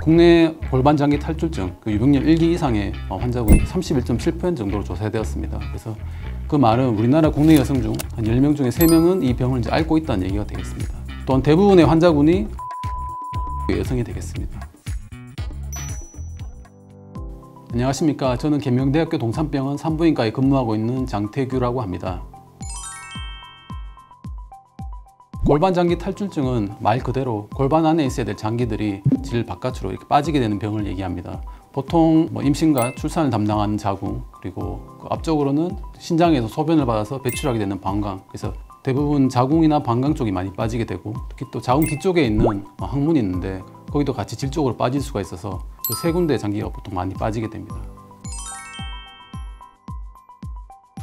국내 골반 장기 탈출증 유병률 1기 이상의 환자군이 31.7% 정도로 조사되었습니다. 그래서 그 말은 우리나라 국내 여성 중 한 10명 중에 3명은 이 병을 이제 앓고 있다는 얘기가 되겠습니다. 또한 대부분의 환자군이 여성이 되겠습니다. 안녕하십니까. 저는 계명대학교 동산병원 산부인과에 근무하고 있는 장태규라고 합니다. 골반 장기 탈출증은 말 그대로 골반 안에 있어야 될 장기들이 질 바깥으로 이렇게 빠지게 되는 병을 얘기합니다. 보통 임신과 출산을 담당하는 자궁, 그리고 그 앞쪽으로는 신장에서 소변을 받아서 배출하게 되는 방광, 그래서 대부분 자궁이나 방광 쪽이 많이 빠지게 되고, 특히 또 자궁 뒤쪽에 있는 항문이 있는데 거기도 같이 질 쪽으로 빠질 수가 있어서 그 세 군데 장기가 보통 많이 빠지게 됩니다.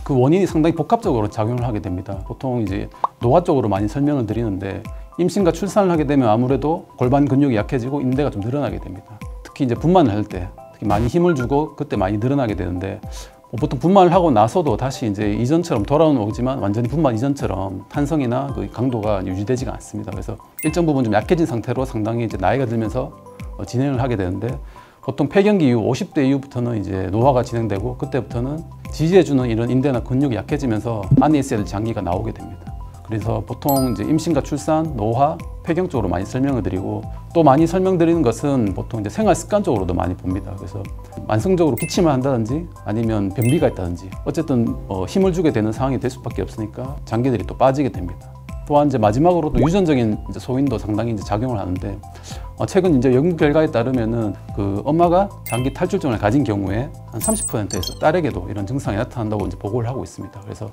그 원인이 상당히 복합적으로 작용을 하게 됩니다. 보통 이제 노화 쪽으로 많이 설명을 드리는데, 임신과 출산을 하게 되면 아무래도 골반 근육이 약해지고 인대가 좀 늘어나게 됩니다. 특히 이제 분만을 할 때 특히 많이 힘을 주고 그때 많이 늘어나게 되는데, 보통 분만을 하고 나서도 다시 이제 이전처럼 돌아오지만 완전히 분만 이전처럼 탄성이나 그 강도가 유지되지가 않습니다. 그래서 일정 부분 좀 약해진 상태로 상당히 이제 나이가 들면서 진행을 하게 되는데, 보통 폐경기 이후 50대 이후부터는 이제 노화가 진행되고, 그때부터는 지지해주는 이런 인대나 근육이 약해지면서 안에 있어야 될 장기가 나오게 됩니다. 그래서 보통 이제 임신과 출산, 노화, 폐경 쪽으로 많이 설명을 드리고, 또 많이 설명드리는 것은 보통 이제 생활 습관 쪽으로도 많이 봅니다. 그래서 만성적으로 기침을 한다든지 아니면 변비가 있다든지 어쨌든 힘을 주게 되는 상황이 될 수밖에 없으니까 장기들이 또 빠지게 됩니다. 또한 이제 마지막으로 또 유전적인 이제 소인도 상당히 이제 작용을 하는데, 최근 이제 연구 결과에 따르면은 그 엄마가 장기 탈출증을 가진 경우에 한 30%에서 딸에게도 이런 증상이 나타난다고 이제 보고를 하고 있습니다. 그래서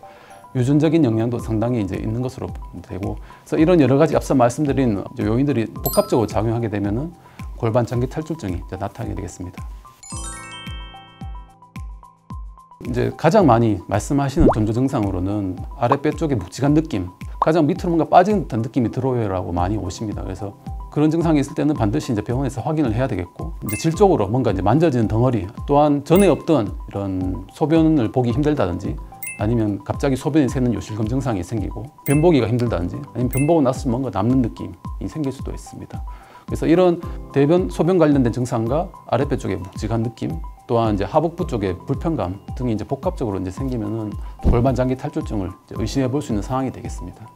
유전적인 영향도 상당히 이제 있는 것으로 되고, 그래서 이런 여러 가지 앞서 말씀드린 요인들이 복합적으로 작용하게 되면은 골반 장기 탈출증이 이제 나타나게 되겠습니다. 이제 가장 많이 말씀하시는 전조 증상으로는 아랫배 쪽에 묵직한 느낌, 가장 밑으로 뭔가 빠지는 듯한 느낌이 들어요라고 많이 오십니다. 그래서 그런 증상이 있을 때는 반드시 이제 병원에서 확인을 해야 되겠고, 이제 질 쪽으로 뭔가 이제 만져지는 덩어리, 또한 전에 없던 이런 소변을 보기 힘들다든지, 아니면 갑자기 소변이 새는 요실금 증상이 생기고, 변 보기가 힘들다든지, 아니면 변 보고 나서 뭔가 남는 느낌이 생길 수도 있습니다. 그래서 이런 대변, 소변 관련된 증상과 아랫배 쪽에 묵직한 느낌, 또한 이제 하복부 쪽에 불편감 등이 이제 복합적으로 이제 생기면은 골반 장기 탈출증을 의심해 볼 수 있는 상황이 되겠습니다.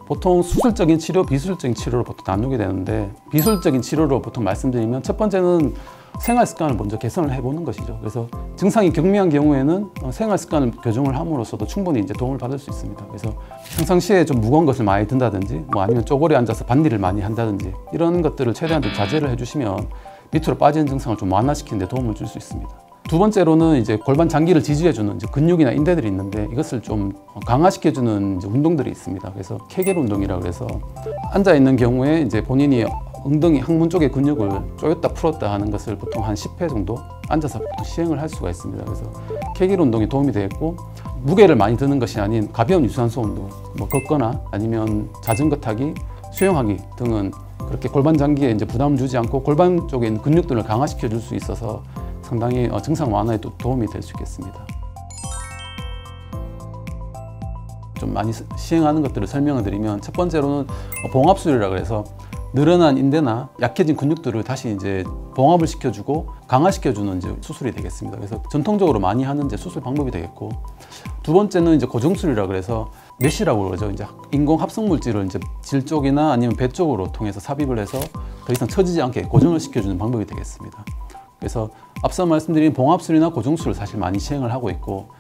보통 수술적인 치료, 비수술적인 치료로 보통 나누게 되는데, 비수술적인 치료로 보통 말씀드리면 첫 번째는 생활 습관을 먼저 개선을 해보는 것이죠. 그래서 증상이 경미한 경우에는 생활 습관을 교정을 함으로써도 충분히 이제 도움을 받을 수 있습니다. 그래서 평상시에 좀 무거운 것을 많이 든다든지, 아니면 쪼그려 앉아서 밭일을 많이 한다든지, 이런 것들을 최대한 좀 자제를 해주시면 밑으로 빠지는 증상을 좀 완화시키는 데 도움을 줄 수 있습니다. 두 번째로는 이제 골반 장기를 지지해주는 이제 근육이나 인대들이 있는데, 이것을 좀 강화시켜주는 이제 운동들이 있습니다. 그래서 케겔 운동이라고 해서 앉아 있는 경우에 이제 본인이 엉덩이 항문 쪽의 근육을 조였다 풀었다 하는 것을 보통 한 10회 정도 앉아서 시행을 할 수가 있습니다. 그래서 케겔 운동이 도움이 되겠고, 무게를 많이 드는 것이 아닌 가벼운 유산소 운동, 걷거나 아니면 자전거 타기, 수영하기 등은 그렇게 골반 장기에 이제 부담을 주지 않고 골반 쪽에 있는 근육들을 강화시켜 줄 수 있어서 상당히 증상 완화에 또 도움이 될 수 있겠습니다. 좀 많이 시행하는 것들을 설명을 드리면, 첫 번째로는 봉합술이라고 해서 늘어난 인대나 약해진 근육들을 다시 이제 봉합을 시켜주고 강화시켜주는 이제 수술이 되겠습니다. 그래서 전통적으로 많이 하는 이제 수술 방법이 되겠고, 두 번째는 이제 고정술이라고 해서 메쉬라고 그러죠. 이제 인공 합성 물질을 이제 질 쪽이나 아니면 배 쪽으로 통해서 삽입을 해서 더 이상 처지지 않게 고정을 시켜주는 방법이 되겠습니다. 그래서 앞서 말씀드린 봉합술이나 고정술을 사실 많이 시행을 하고 있고,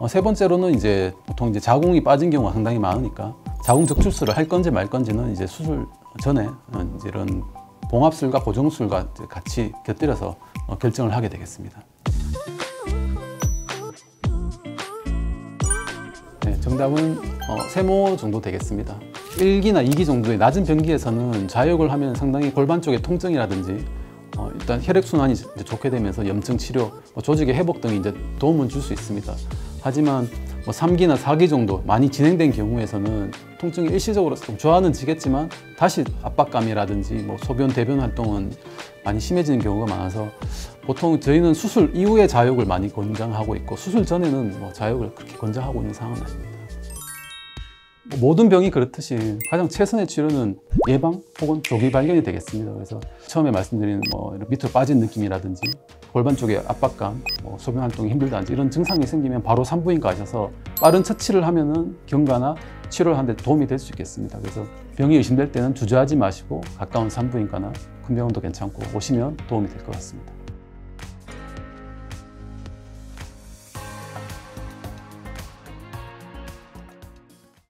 세 번째로는 이제 보통 이제 자궁이 빠진 경우가 상당히 많으니까 자궁 적출술을 할 건지 말 건지는 이제 수술 전에 이제 이런 봉합술과 고정술과 이제 같이 곁들여서 결정을 하게 되겠습니다. 네, 정답은 세모 정도 되겠습니다. 1기나 2기 정도의 낮은 변기에서는 자욕을 하면 상당히 골반 쪽의 통증이라든지 일단 혈액순환이 좋게 되면서 염증 치료, 조직의 회복 등이 이제 도움을 줄 수 있습니다. 하지만 3기나 4기 정도 많이 진행된 경우에서는 통증이 일시적으로 좀 좋아는 지겠지만 다시 압박감이라든지 소변, 대변 활동은 많이 심해지는 경우가 많아서 보통 저희는 수술 이후에 자욕을 많이 권장하고 있고, 수술 전에는 자욕을 그렇게 권장하고 있는 상황은 아닙니다. 모든 병이 그렇듯이 가장 최선의 치료는 예방 혹은 조기 발견이 되겠습니다. 그래서 처음에 말씀드린 뭐 밑으로 빠진 느낌이라든지 골반 쪽에 압박감, 소변 활동이 힘들다든지 이런 증상이 생기면 바로 산부인과 가셔서 빠른 처치를 하면은 경과나 치료를 하는 데 도움이 될 수 있겠습니다. 그래서 병이 의심될 때는 주저하지 마시고 가까운 산부인과나 큰 병원도 괜찮고 오시면 도움이 될 것 같습니다.